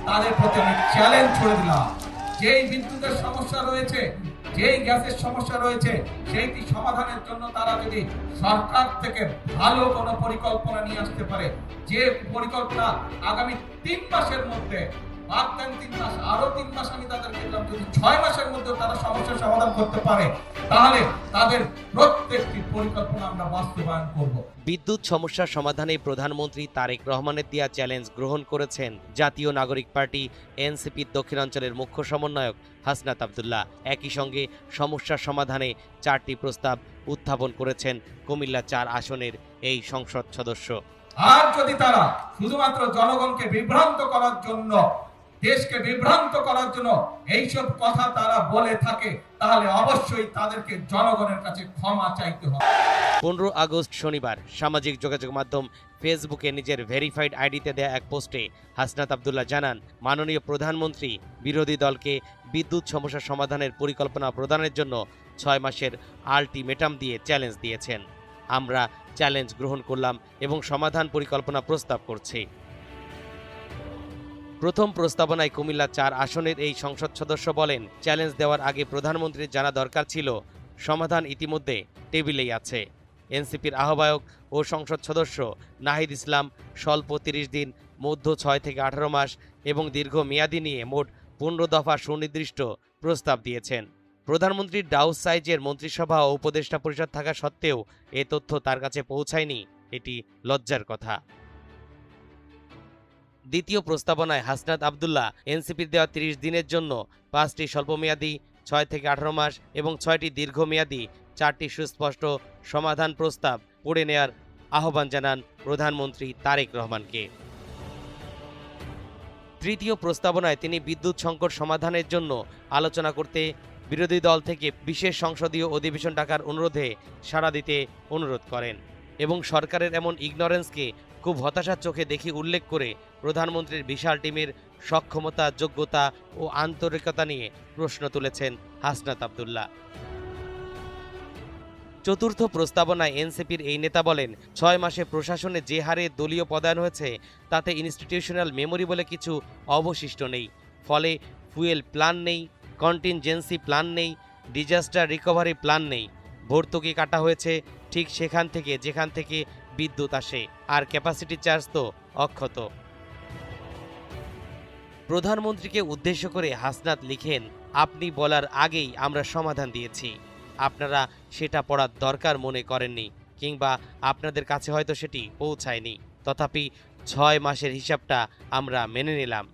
তাদের প্রতি আমি চ্যালেঞ্জ ছুড়ে দিলাম, যেই বিদ্যুতের সমস্যা রয়েছে, যেই গ্যাসের সমস্যা রয়েছে, সেইটি সমাধানের জন্য তারা যদি সরকার থেকে ভালো কোনো পরিকল্পনা নিয়ে আসতে পারে, যে পরিকল্পনা আগামী 3 মাসের মধ্যে, বাদ দেন 3 মাস, আরো 3 মাস আমি তাদেরকে দিলাম, যদি 6 মাসের মধ্যে তারা সমস্যার সমাধান করতে পারে, তাহলে তাদের প্রত্যেকটি পরিকল্পনা আমরা বাস্তবায়ন করব। বিদ্যুৎ সমস্যার সমাধানে প্রধানমন্ত্রী তারেক রহমানের দেয়া চ্যালেঞ্জ গ্রহণ করেছেন জাতীয় নাগরিক পার্টি এনসিপির দক্ষিণাঞ্চলের মুখ্য সমন্বয়ক হাসনাত আব্দুল্লাহ। একই সঙ্গে সমস্যার সমাধানে 4টি প্রস্তাব উত্থাপন করেছেন কুমিল্লা 4 আসনের এই সংসদ সদস্য। আর যদি তারা শুধুমাত্র জনগণকে বিভ্রান্ত করার জন্য, দেশকে বিভ্রান্ত করার জন্য এইসব কথা তারা বলে থাকে, তাহলে অবশ্যই তাদেরকে জনগণের কাছে ক্ষমা চাইতে হবে। 15 আগস্ট শনিবার সামাজিক যোগাযোগ মাধ্যম ফেসবুকে নিজের ভেরিফাইড আইডিতে দেয়া এক পোস্টে হাসনাত আব্দুল্লাহ জানান, মাননীয় প্রধানমন্ত্রী বিরোধী দলকে বিদ্যুৎ সমস্যা সমাধানের পরিকল্পনা প্রদানের জন্য 6 মাসের আল্টিমেটাম দিয়ে চ্যালেঞ্জ দিয়েছেন। আমরা চ্যালেঞ্জ গ্রহণ করলাম এবং সমাধান পরিকল্পনা প্রস্তাব করছি। প্রথম প্রস্তাবনায় কুমিল্লা 4 আসনের এই সংসদ সদস্য বলেন, চ্যালেঞ্জ দেওয়ার আগে প্রধানমন্ত্রীর জানা দরকার ছিল সমাধান ইতিমধ্যে টেবিলেই আছে। এনসিপির আহ্বায়ক ও সংসদ সদস্য নাহিদ ইসলাম স্বল্প 30 দিন, মধ্য 6 থেকে 18 মাস এবং দীর্ঘ মেয়াদি নিয়ে মোট 15 দফা সুনির্দিষ্ট প্রস্তাব দিয়েছেন। প্রধানমন্ত্রীর ডাউস সাইজের মন্ত্রিসভা ও উপদেষ্টা পরিষদ থাকা সত্ত্বেও এ তথ্য তার কাছে পৌঁছায়নি, এটি লজ্জার কথা। দ্বিতীয় প্রস্তাবনায় হাসনাত আব্দুল্লাহ এনসিপির দেওয়া 30 দিনের জন্য 5টি স্বল্পমেয়াদী, 6 থেকে 18 মাস এবং 6টি দীর্ঘমেয়াদী, 4টি সুস্পষ্ট সমাধান প্রস্তাব পড়ে নেয়ার আহ্বান জানান প্রধানমন্ত্রী তারেক রহমানকে। তৃতীয় প্রস্তাবনায় তিনি বিদ্যুৎ সংকট সমাধানের জন্য আলোচনা করতে বিরোধী দল থেকে বিশেষ সংসদীয় অধিবেশন ডাকার অনুরোধে সাড়া দিতে অনুরোধ করেন এবং সরকারের এমন ইগনোরেন্সকে খুব হতাশার চোখে দেখে উল্লেখ করে প্রধানমন্ত্রীর বিশাল টিমের সক্ষমতা, যোগ্যতা ও আন্তরিকতা নিয়ে প্রশ্ন তুলেছেন হাসনাত আব্দুল্লাহ। চতুর্থ প্রস্তাবনায় এনসিপির এই নেতা বলেন, 6 মাসে প্রশাসনে যে হারে দলীয় পদায়ন হয়েছে তাতে ইনস্টিটিউশনাল মেমোরি বলে কিছু অবশিষ্ট নেই। ফলে ফুয়েল প্ল্যান নেই, কন্টিনজেন্সি প্ল্যান নেই, ডিজাস্টার রিকভারি প্ল্যান নেই। ভর্তুকি কাটা হয়েছে ঠিক সেখান থেকে যেখান থেকে বিদ্যুৎ আসে, আর ক্যাপাসিটি চার্জ তো অক্ষত। প্রধানমন্ত্রীকে উদ্দেশ্য করে হাসনাত লিখেন, আপনি বলার আগেই আমরা সমাধান দিয়েছি। আপনারা সেটা পড়ার দরকার মনে করেননি, কিংবা আপনাদের কাছে হয়তো সেটি পৌঁছায়নি। তথাপি 6 মাসের হিসাবটা আমরা মেনে নিলাম।